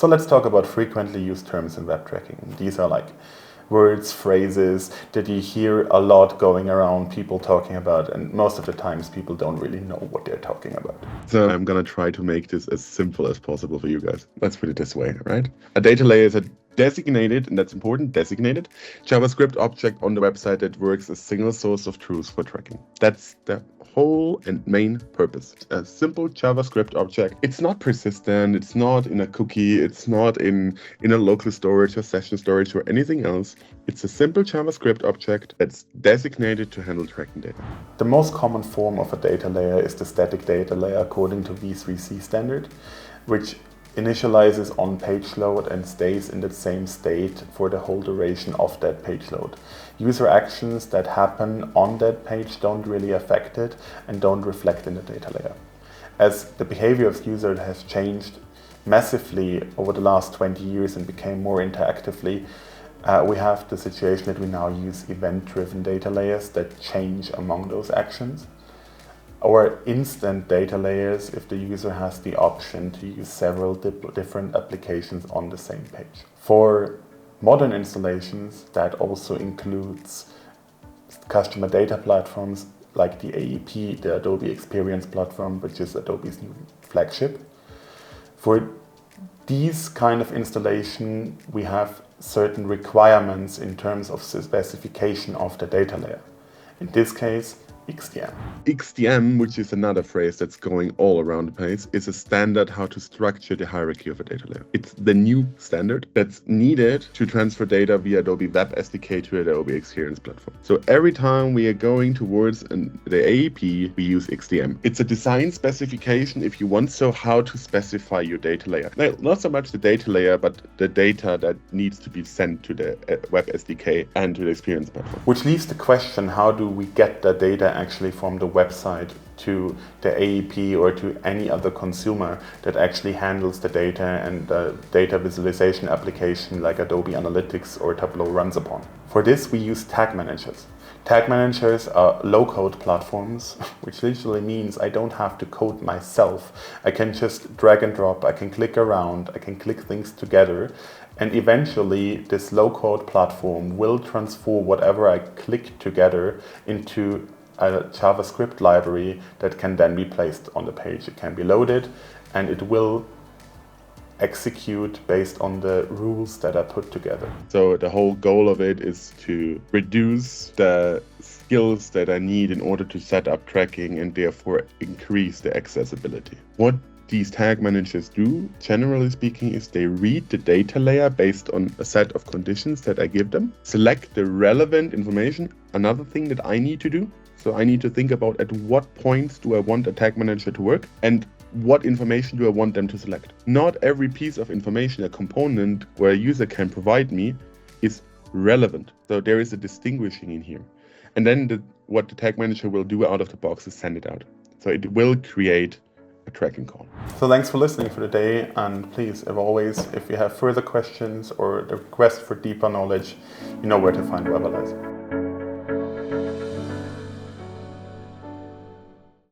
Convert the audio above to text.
So let's talk about frequently used terms in web tracking. These are like words, phrases that you hear a lot going around, people talking about, and most of the times people don't really know what they're talking about. So I'm gonna try to make this as simple as possible for you guys. Let's put it this way, right? A data layer is a designated, and that's important, designated JavaScript object on the website that works as a single source of truth for tracking. That's the whole and main purpose. A simple JavaScript object. It's not persistent, it's not in a cookie, it's not in a local storage or session storage or anything else. It's a simple JavaScript object that's designated to handle tracking data. The most common form of a data layer is the static data layer according to v3c standard, which initializes on page load and stays in the same state for the whole duration of that page load. User actions that happen on that page don't really affect it and don't reflect in the data layer. As the behavior of users has changed massively over the last 20 years and became more interactively, we have the situation that we now use event-driven data layers that change among those actions, or instant data layers if the user has the option to use several different applications on the same page. For modern installations, that also includes customer data platforms like the AEP, the Adobe Experience Platform, which is Adobe's new flagship. For these kind of installation, we have certain requirements in terms of specification of the data layer. In this case, XDM. XDM, which is another phrase that's going all around the place, is a standard how to structure the hierarchy of a data layer. It's the new standard that's needed to transfer data via Adobe Web SDK to Adobe Experience Platform. So every time we are going towards the AEP, we use XDM. It's a design specification, if you want so, how to specify your data layer. Now, not so much the data layer, but the data that needs to be sent to the Web SDK and to the Experience Platform. Which leaves the question, how do we get the data actually from the website to the AEP or to any other consumer that actually handles the data and the data visualization application like Adobe Analytics or Tableau runs upon. For this, we use tag managers. Tag managers are low-code platforms, which literally means I don't have to code myself. I can just drag and drop, I can click around, I can click things together, and eventually this low-code platform will transform whatever I click together into a JavaScript library that can then be placed on the page. It can be loaded and it will execute based on the rules that are put together. So the whole goal of it is to reduce the skills that I need in order to set up tracking and therefore increase the accessibility. What these tag managers do, generally speaking, is they read the data layer based on a set of conditions that I give them, select the relevant information. Another thing that I need to do, so I need to think about at what points do I want a tag manager to work and what information do I want them to select. Not every piece of information, a component where a user can provide me, is relevant. So there is a distinguishing in here. And then what the tag manager will do out of the box is send it out. So it will create a tracking call. So thanks for listening for today, and please, as always, if you have further questions or a request for deeper knowledge, you know where to find webalyse.